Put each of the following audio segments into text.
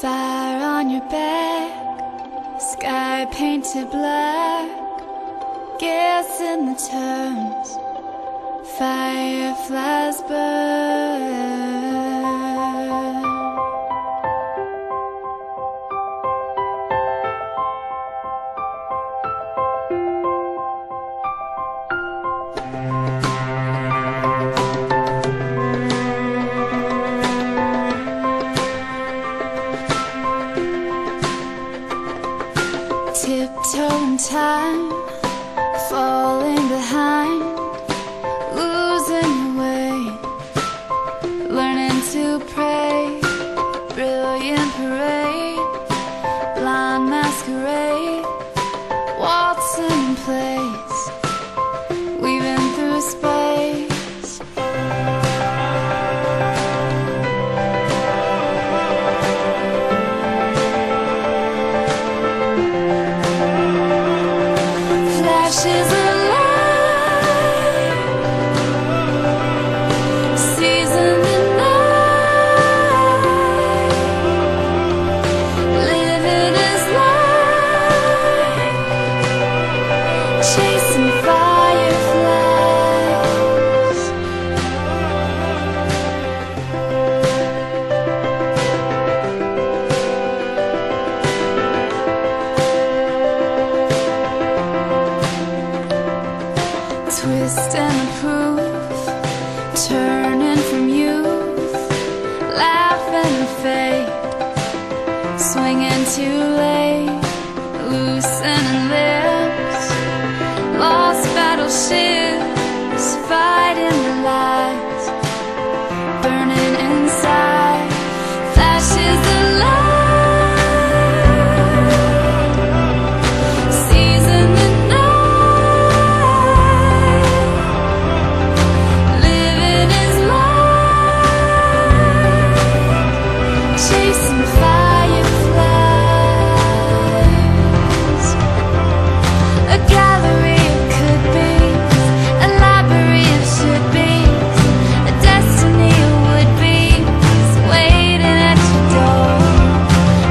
Fire on your back, sky painted black, gas in the turns, fireflies burn. Tiptoeing time, falling behind, losing your way, learning to pray, brilliant parade, blind masquerade, waltzing in place, weaving through space. Flashes of light, season the night, living is life, chasing fireflies. Twist and proof, turning from youth, laughing and fade, swinging too late, loosening lips, lost battleships, fighting the lies, burning inside, flashes of light, season the chasing fireflies. A gallery of could-be's, a library of should-be's, a destiny of would-be's waiting at your door.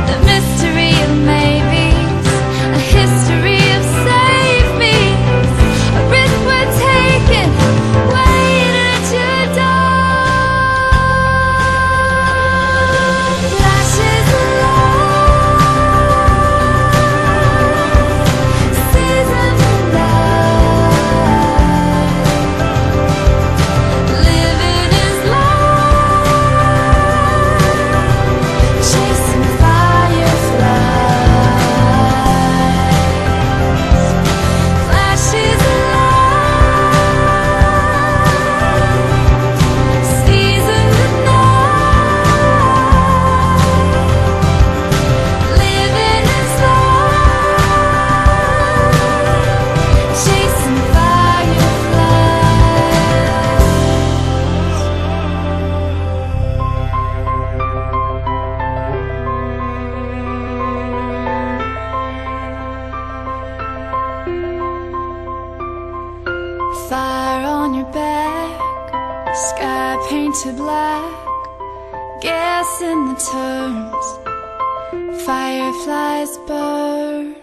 The mystery of maybes, a history of save-me's, a risk we're taking, waiting at your door. Flashes of light, seasons of light, living is life, chasing fireflies. Flashes of light, seasons of night, living is life, chasing fireflies. Fire on your back, sky painted black, gas in the turns, fireflies burn.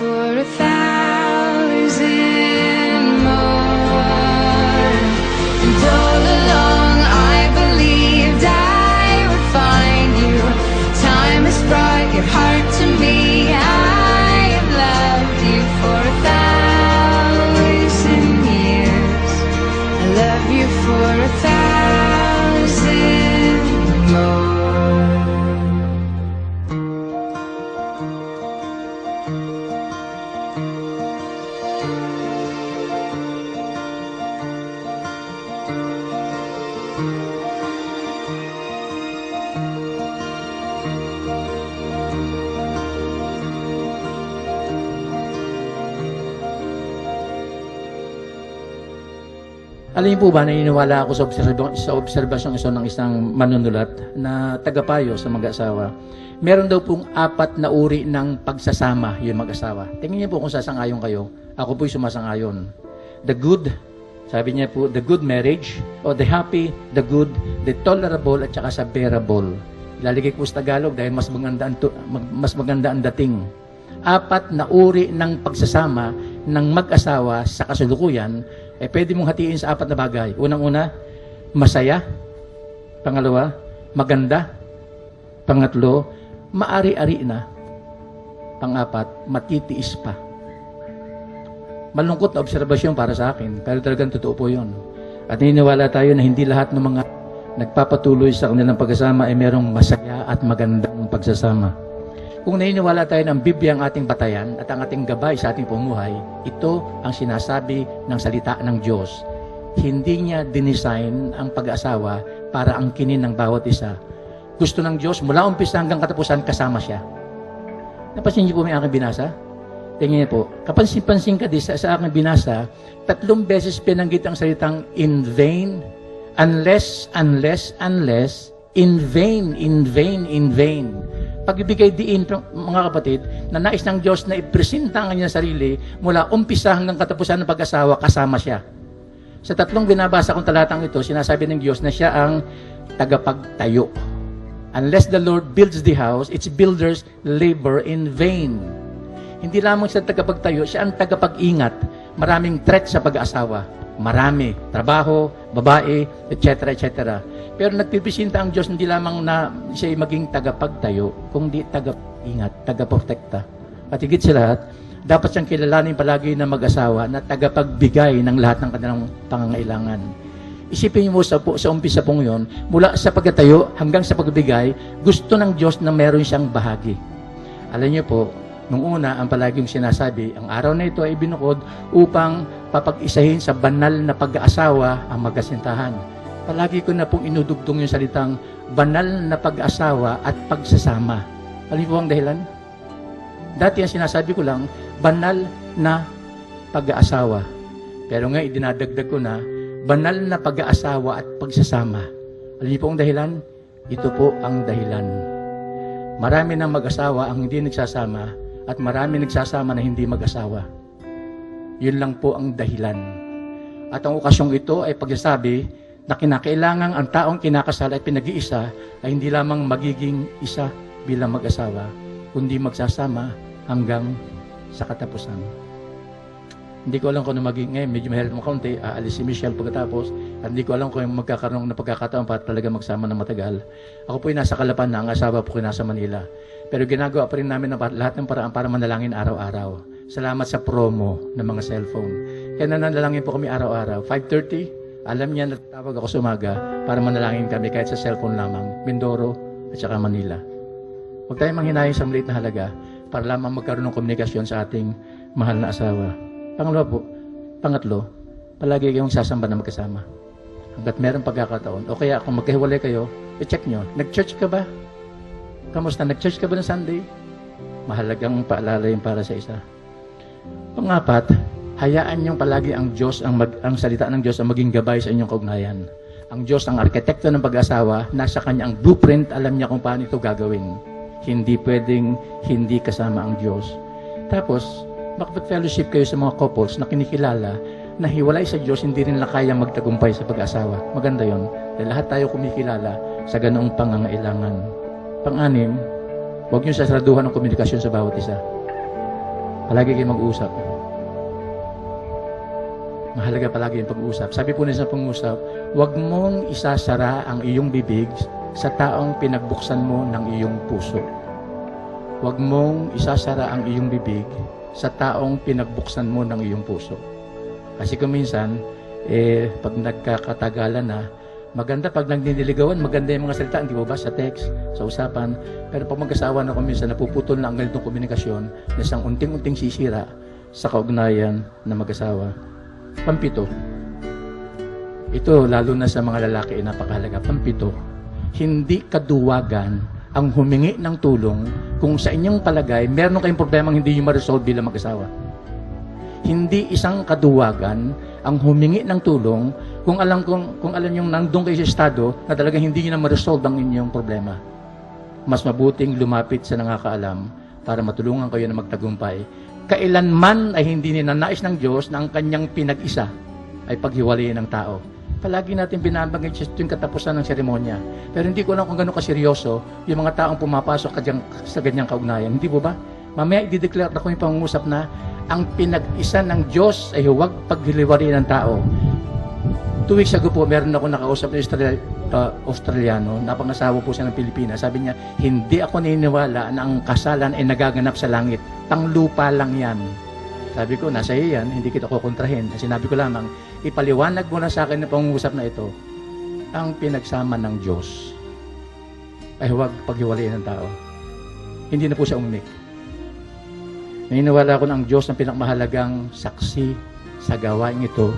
for 1,000 more. And all along I believed I would find you. Time has brought your heart to me. I have loved you for 1,000 years. I love you for 1,000 more. Alam niyo po ba, naniniwala ako sa obserbasyon ng isang manunulat na tagapayo sa mag-asawa. Meron daw pong 4 na uri ng pagsasama yung mag-asawa. Tingnan niyo po kung sasang-ayon kayo. Ako po'y sumasang-ayon. The good, sabi niya po, the good marriage, o the happy, the good, the tolerable, at saka sa bearable. Ilalagay ko sa Tagalog dahil mas maganda ang dating. 4 na uri ng pagsasama ng mag-asawa sa kasalukuyan, pwede mong hatiin sa 4 na bagay. Unang-una, masaya. Pangalawa, maganda. Pangatlo, maari-ari na. Pang-4, matitiis pa. Malungkot na obserbasyon para sa akin, pero talagang totoo po yun. At naniniwala tayo na hindi lahat ng mga nagpapatuloy sa kanilang pagkasama ay merong masaya at magandang pagsasama. Kung naniniwala tayo ng Biblia ang ating batayan at ang ating gabay sa ating pumuhay, ito ang sinasabi ng salita ng Diyos. Hindi niya dinesign ang pag-aasawa para angkinin ng bawat isa. Gusto ng Diyos, mula umpisa hanggang katapusan, kasama siya. Napansin niyo po may aking binasa? Tingnan niyo po, kapansin-pansin ka din sa aking binasa, 3 beses pinanggit ang salitang in vain, unless, in vain. Pagbibigay diin, mga kapatid, na nais ng Diyos na ipresenta ang kanyang sarili mula umpisa hanggang katapusan ng pag-asawa, kasama siya. Sa 3 binabasa kong talatang ito, sinasabi ng Diyos na siya ang tagapagtayo. Unless the Lord builds the house, its builders labor in vain. Hindi lamang siya tagapagtayo, siya ang tagapag-ingat. Maraming threat sa pag-asawa. Marami. Trabaho, babae, etc. Pero nagpipresinta ang Diyos hindi lamang na siya maging tagapagtayo, kundi tagapag-ingat, tagaprotekta. At higit sa lahat, dapat siyang kilalanin palagi na mag-asawa na tagapagbigay ng lahat ng kanilang pangangailangan. Isipin mo sa umpisa pong yun, mula sa pagtatayo hanggang sa pagbigay, gusto ng Diyos na meron siyang bahagi. Alam niyo po, nung una, ang palaging sinasabi, ang araw na ito ay binukod upang papag-isahin sa banal na pag-aasawa ang magkasintahan. Palagi ko na pong inudugtong yung salitang banal na pag-asawa at pagsasama. Alam po ang dahilan? Dati ang sinasabi ko lang, banal na pag-aasawa. Pero ngayon, idinadagdag ko na, banal na pag-aasawa at pagsasama. Alam po ang dahilan? Ito po ang dahilan. Marami ng mag-asawa ang hindi nagsasama at marami nagsasama na hindi mag-asawa. Yun lang po ang dahilan. At ang okasyong ito ay pagsasabi na kinakailangan ang taong kinakasal at pinag-iisa ay hindi lamang magiging isa bilang mag-asawa, kundi magsasama hanggang sa katapusan. Hindi ko alam kung ano magiging ngayon, medyo mahirap mo kaunti, aalis si Michelle pagkatapos, at hindi ko alam kung magkakaroon ng pagkakataon para talaga magsama ng matagal. Ako po ay nasa Calapan na, ang asawa po ay nasa Manila. Pero ginagawa pa rin namin lahat ng paraan para manalangin araw-araw. Salamat sa promo ng mga cellphone. Kaya nanalangin po kami araw-araw. 5:30, alam niya na tawag ako sa umaga para manalangin kami kahit sa cellphone lamang. Mindoro at saka Manila. Huwag tayong manghinayang sa maliit na halaga para lamang magkaroon ng komunikasyon sa ating mahal na asawa. Pangatlo, palagi kayong sasamba na magkasama. Hanggat meron pagkakataon. O kaya kung magkahiwalay kayo, i-check nyo. Nag-church ka ba? Kamusta? Nag-church ka ba ng Sunday? Mahalagang paalala yun para sa isa. Pangapat, hayaan niyong palagi ang Diyos, ang salita ng Diyos ang maging gabay sa inyong kaugnayan. Ang Diyos, ang arkitekto ng pag-asawa, nasa kanya ang blueprint, alam niya kung paano ito gagawin. Hindi pwedeng hindi kasama ang Diyos. Tapos, makapag-fellowship kayo sa mga couples na kinikilala na hiwalay sa Diyos, hindi rin nila kayang magtagumpay sa pag-asawa. Maganda yon. Dahil lahat tayo kumikilala sa ganoong pangangailangan. Pang-anim, huwag niyo sasaraduhan ng komunikasyon sa bawat isa. Palagi kayong mag-uusap. Mahalaga palagi yung pag-uusap. Sabi po nila sa pag-uusap, huwag mong isasara ang iyong bibig sa taong pinagbuksan mo ng iyong puso. Huwag mong isasara ang iyong bibig sa taong pinagbuksan mo ng iyong puso. Kasi kung minsan, pag nagkakatagalan na, maganda pag nagniniligawan, maganda yung mga salita, hindi ba sa text, sa usapan. Pero pag mag-asawa na kung minsan, napuputol na ang ganitong komunikasyon na isang unting-unting sisira sa kaugnayan na mag-asawa. Pampito. Ito, lalo na sa mga lalaki, napakahalaga. Pampito. Hindi kaduwagan ang humingi ng tulong kung sa inyong palagay, meron kayong problemang hindi nyo ma-resolve bilang mag-asawa. Hindi isang kaduwagan ang humingi ng tulong kung alam yung nandun kayo sa estado na talagang hindi nyo na ma-resolve ang inyong problema. Mas mabuting lumapit sa nakakaalam para matulungan kayo na magtagumpay. Kailanman ay hindi ninanais ng Diyos na ang kanyang pinag-isa ay paghiwalayin ng tao. Palagi natin binabanggit yung katapusan ng seremonya. Pero hindi ko alam kung gano'n kaseryoso yung mga taong pumapasok sa ganyang kaugnayan. Hindi po ba? Mamaya i-declare na ko yung pangungusap na ang pinag-isa ng Diyos ay huwag paghiliwari ng tao. 2 weeks ago po, meron ako nakausap na Australiano, napangasawa po siya ng Pilipinas. Sabi niya, hindi ako naniniwala na ang kasalan ay nagaganap sa langit. Panglupa lang yan. Sabi ko, nasa iyo yan, hindi kita kukontrahin. Sinabi ko lamang, ipaliwanag mo na sa akin na pangungusap na ito, ang pinagsama ng Diyos ay huwag paghiwalayin ng tao. Hindi na po siya umimik. Naniniwala ko na ang Diyos ang pinakmahalagang saksi sa gawain ito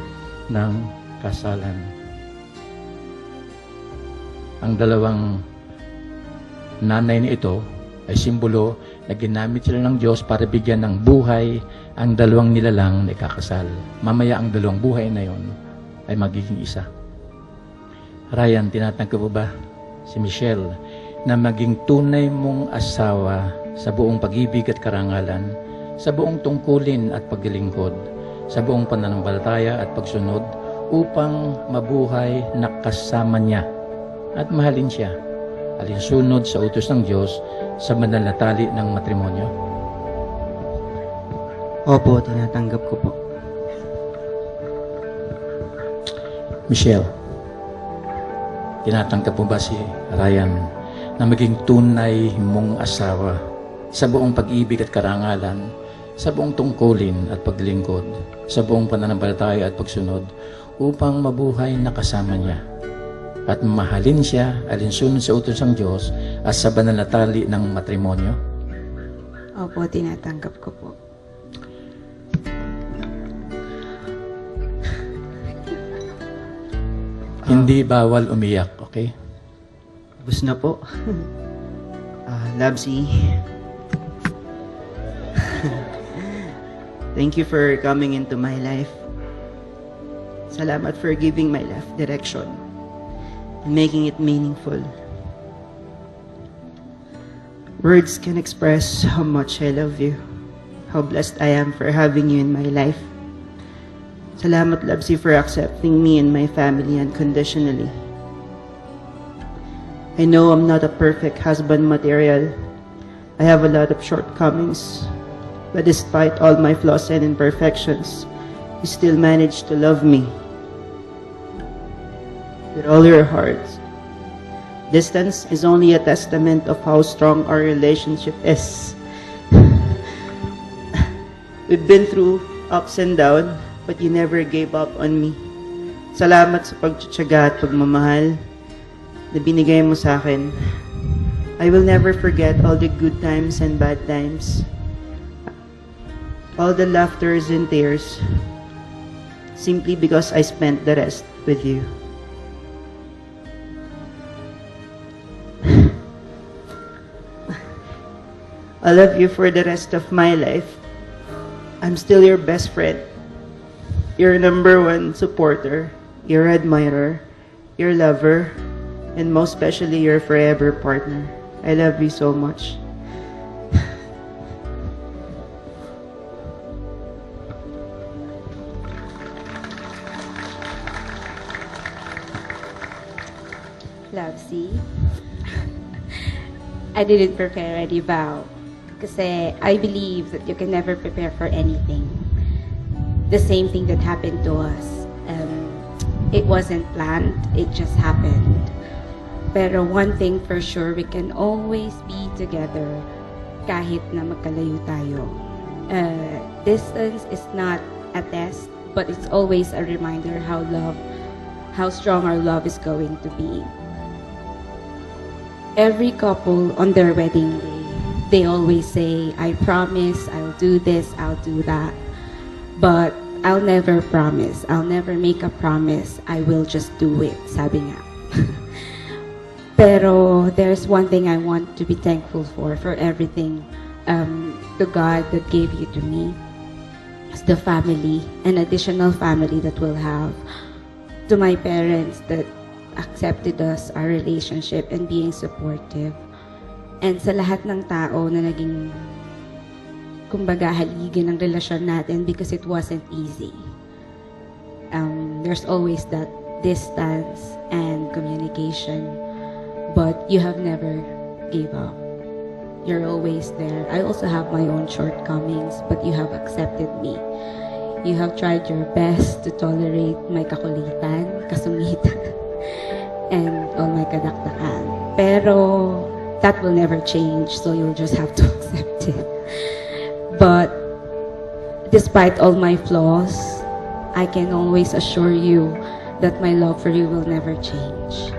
ng kasalan. Ang dalawang nanay ni ito ay simbolo na ginamit sila ng Diyos para bigyan ng buhay ang dalawang nilalang na ikakasal. Mamaya ang dalawang buhay na yon ay magiging isa. Ryan, tinatangka po ba si Michelle na maging tunay mong asawa sa buong pag-ibig at karangalan, sa buong tungkulin at paglilingkod, sa buong pananampalataya at pagsunod upang mabuhay na kasama niya at mahalin siya, alinsunod sa utos ng Diyos sa banal na tali ng matrimonyo? Opo, tinatanggap ko po. Michelle, tinatanggap po ba si Ryan na maging tunay mong asawa sa buong pag-ibig at karangalan, sa buong tungkulin at paglingkod, sa buong pananampalataya at pagsunod upang mabuhay na kasama niya at mahalin siya alinsunod sa utos ng Diyos at sa banal na tali ng matrimonyo? Opo, tinatanggap ko po. Hindi bawal umiyak, okay? Bus na po. Labsy. Thank you for coming into my life. Salamat for giving my life direction and making it meaningful. Words can express how much I love you, how blessed I am for having you in my life. Salamat, Labsy, for accepting me and my family unconditionally. I know I'm not a perfect husband material. I have a lot of shortcomings. But despite all my flaws and imperfections, you still manage to love me with all your heart. Distance is only a testament of how strong our relationship is. We've been through ups and downs, but you never gave up on me. Salamat sa pagtitiyaga at pagmamahal na binigay mo sa akin. I will never forget all the good times and bad times, all the laughters and tears, simply because I spent the rest with you. I love you for the rest of my life. I'm still your best friend, your #1 supporter, your admirer, your lover, and most especially your forever partner. I love you so much. Lovesy, I didn't prepare any vow, Kasi I believe that you can never prepare for anything. The same thing that happened to us. It wasn't planned, it just happened. Pero one thing for sure, we can always be together kahit na magkalayo tayo. Distance is not a test, but it's always a reminder how strong our love is going to be. Every couple on their wedding day, they always say, I promise, I'll do this, I'll do that. But I'll never promise. I'll never make a promise. I will just do it, sabi nga. Pero there's one thing I want to be thankful for everything to God that gave you to me. It's the family, an additional family that we'll have. To my parents that accepted us, our relationship, and being supportive. And sa lahat ng tao na naging kumbaga haligin ng relasyon natin because it wasn't easy. There's always that distance and communication, but you have never gave up. You're always there. I also have my own shortcomings, but you have accepted me. You have tried your best to tolerate my kakulitan, kasungitan, and all my kadakdakan. Pero that will never change, so you'll just have to accept it. But despite all my flaws, I can always assure you that my love for you will never change.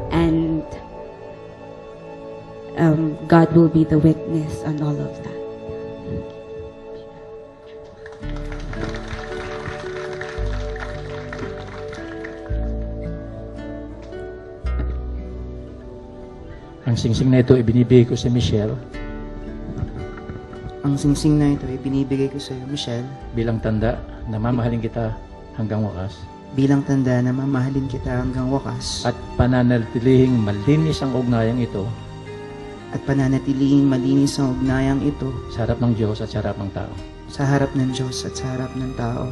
And God will be the witness on all of that. Ang singsing na ito ibinibigay ko sa Michelle Ang singsing na ito ay binibigay ko sa iyo, Michelle, bilang tanda na mamahalin kita hanggang wakas bilang tanda na mamahalin kita hanggang wakas at pananatiling malinis ang ugnayang ito at pananatiling malinis ang ugnayang ito sa harap ng Diyos at sa harap ng tao. sa harap ng Diyos at sa harap ng tao.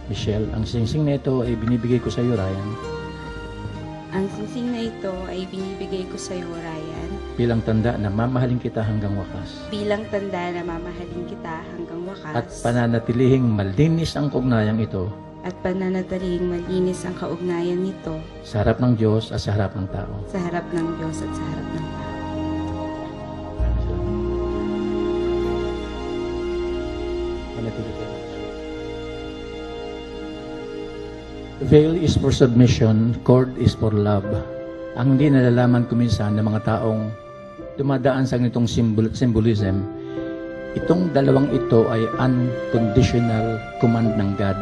Michelle, ang singsing na ito ay binibigay ko sa iyo, Ryan, Ang singsing na ito ay binibigay ko sa iyo, Ryan, bilang tanda na mamahalin kita hanggang wakas bilang tanda na mamahalin kita hanggang wakas at pananatilihing malinis ang ugnayang ito at pananatiling malinis ang kaugnayan nito sa harap ng Diyos at sa harap ng tao. sa harap ng Diyos at sa harap ng tao. Manatili kayo. Veil is for submission, cord is for love. Ang hindi nalalaman ko minsan ng mga taong dumadaan sa ganitong symbolism, itong dalawang ito ay unconditional command ng God.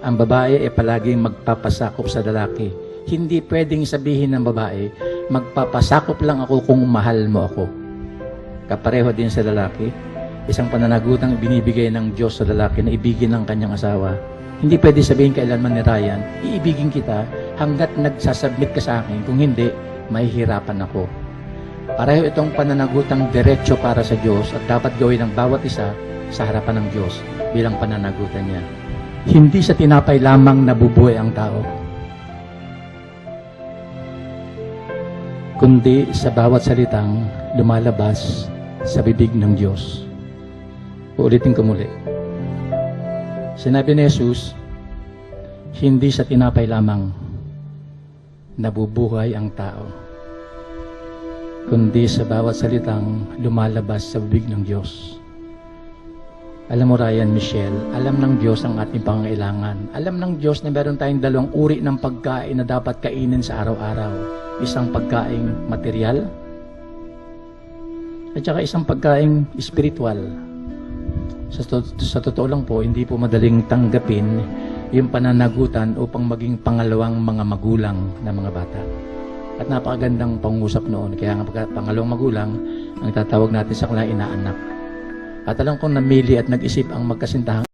Ang babae ay palaging magpapasakop sa lalaki. Hindi pwedeng sabihin ng babae, magpapasakop lang ako kung mahal mo ako. Kapareho din sa lalaki, isang pananagutang binibigay ng Diyos sa lalaki na ibigin ng kanyang asawa. Hindi pwede sabihin kailanman ni Ryan, iibigin kita hanggat nagsasubmit ka sa akin. Kung hindi, mahihirapan ako. Pareho itong pananagutang diretso para sa Diyos at dapat gawin ng bawat isa sa harapan ng Diyos bilang pananagutan niya. Hindi sa tinapay lamang nabubuhay ang tao, kundi sa bawat salitang lumalabas sa bibig ng Diyos. Uulitin ko muli. Sinabi ni Jesus, hindi sa tinapay lamang nabubuhay ang tao, kundi sa bawat salitang lumalabas sa bibig ng Diyos. Alam mo, Ryan, Michelle, alam ng Diyos ang ating pangangailangan. Alam ng Diyos na meron tayong dalawang uri ng pagkain na dapat kainin sa araw-araw. Isang pagkaing material at saka isang pagkaing spiritual. Sa totoo lang po, hindi po madaling tanggapin yung pananagutan upang maging pangalawang mga magulang na mga bata. At napakagandang pangusap noon. Kaya nga pangalawang magulang, ang tatawag natin sa kanila inaanak. At alam kong namili at nag-isip ang magkasintahang